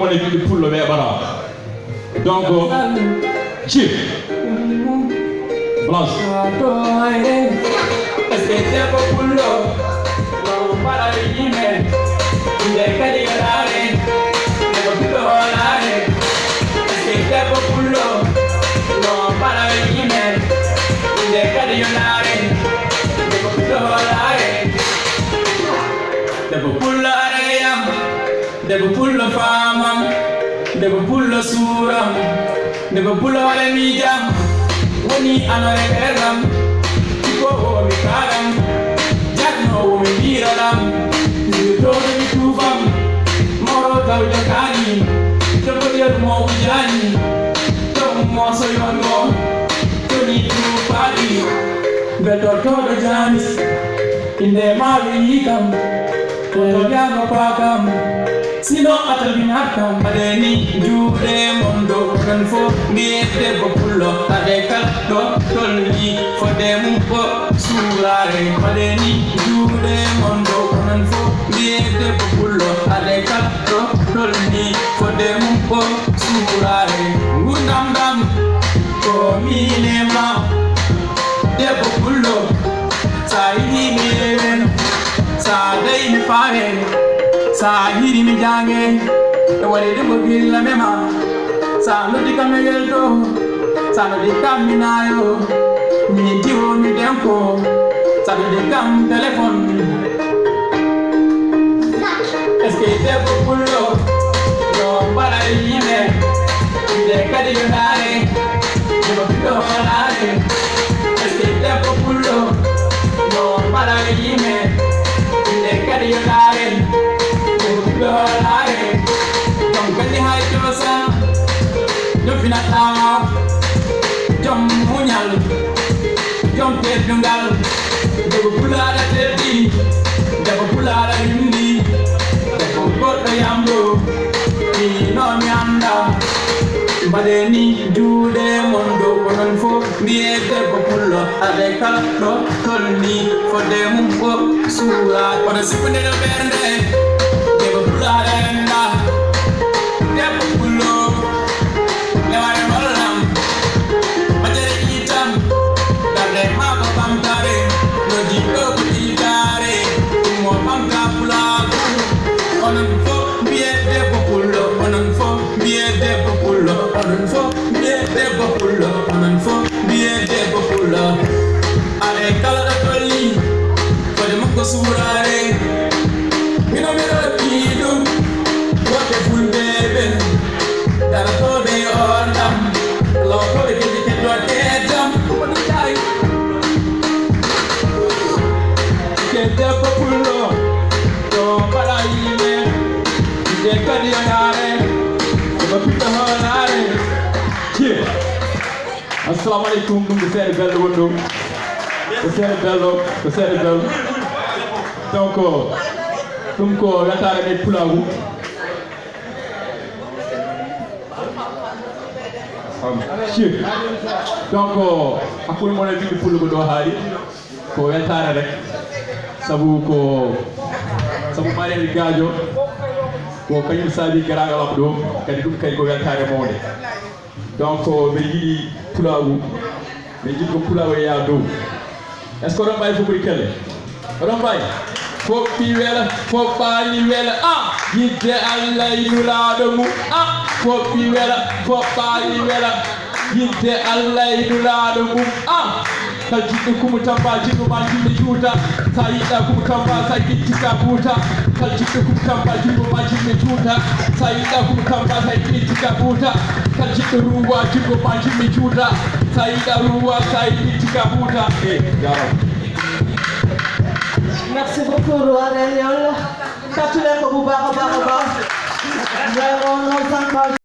mone wiide pullo weeɓata donc cif blanche Ese debbo pullo no para yimɓe nde kadi yoɗare debbo pullo holare ese debbo pullo no para yimɓe nde kadi yoɗare debbo pullo holare debbo pullo areyam debbo pullo famam debbo pullo suuram debbo pullo waɗani jam woni anore ɓerdam mi karam jatno mi biraram to mi tufam moro taw jakani to yer mo jani to mo so yono to ni tufadi beto to do jani inde mawi yikam to yago pakam sino atal binakam adeni juude mondo kan fo miete bo pullo ade kal do tolni fode mum fo surare adeni juude mondo kan fo miete bo pullo ade kal do tolni fode mum fo surare ngundam dam ko minema debbo pullo sa yi mewen sa dai mi fare sa hiri mi jange e wari debbo billa mema sa nodi kam yelto sa nodi kam minayo mi diwo mi denko sa nodi kam téléphone est-ce que debbo pullo no bara yime de kadi yonare debbo pullo holare est-ce que debbo pullo no bara yime de kadi yonare dolare jom gandi hay josa jom finatawa jom muñal jom teddungal debbo pulala teddi debbo pulala yimdi debbo goɗɗo yamɗo mi non mi anda mbaɗeni juuɗe mon dow onon fof mbiye debbo pullo ade kala ɗo tolni fodde mum fo suura oɗo sippude ɗo ɓernde debbo pullo aɗenda debbo pullo leware hollam majere itam darde mako ɓamtare no jiɗɗo ko ɗitare ɗummo ɓamta pulaku onon fof mbiye debbo pullo onon fof mbiye debbo pullo onon fof mbiye debbo pullo onon fof mbiye debbo pullo aɗa kala ɗo tolni fode makko suurare mino miɗo ɗiɗum woɓɓe fulɓeɓe daratoɓe ordam lawtoɓe kedi keddoɗe jam woni tawi ke debbo pullo to mbaɗa yime nde kadi yonare omo piɗɗo holare cie assalamu aleykum ɗum ko seeɗa belɗo woni ɗo ko seeɗa belɗo ko seeɗa belɗo donc ɗum ko weltare men pulagu cie donc hakkude monen wiide pullo ko ɗo haali ko weltare rek sabu mariel gadio ko kañum saabi garagal am ɗo kadi ɗum kadi ko weltare mawde donc min yiiɗi pulagu min jiɗi ko pulagu e yaa dow est ce que oɗon mbawi fof ɓuri kelle oɗon mbawi fof fi weela fof ɓaali weela yidde allah e nulaɗo mum fof fi weela fof ɓaali weela yidde allah e nulaɗo mum kal jiɗɗo kumu tampa jiɗɗo ma jimmi juuta sa yiɗɗa kumu tampa sa ƴettika buuta kal jiɗɗo kumu tampa jiɗɗo ma jimmi juuta sa yiɗɗa kumu tampa sa ƴettika buuta kal jiɗɗo ruwa jiɗɗo ma jimmi juuta sa yiɗɗa ruwa sa ƴettika buuta jarama. Merci beaucoup, Roi Daniel. Tâchez-le pour vous barrer.